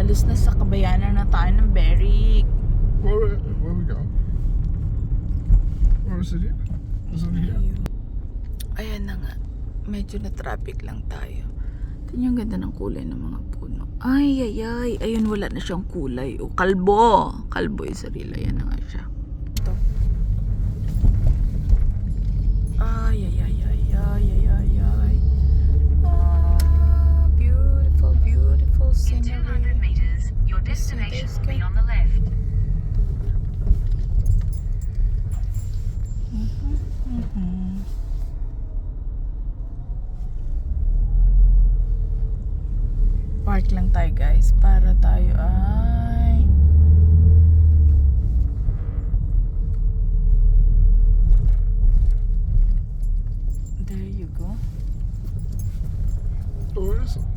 Alis na sa kabayanan na tayo ng Berwick. Where we go? Where is it here? Is it here? Ayan na nga. Medyo na traffic lang tayo. Tingnan yung ganda ng kulay ng mga puno. Ay. Ayun, wala na siyang kulay. O, kalbo. Kalbo yung sarili. Ayan na nga siya. Ito. Ay. Beautiful scenery. In 200 meters, your destination will be on the left. Park lang tayo guys para tayo ay there you go. Oh, where is it?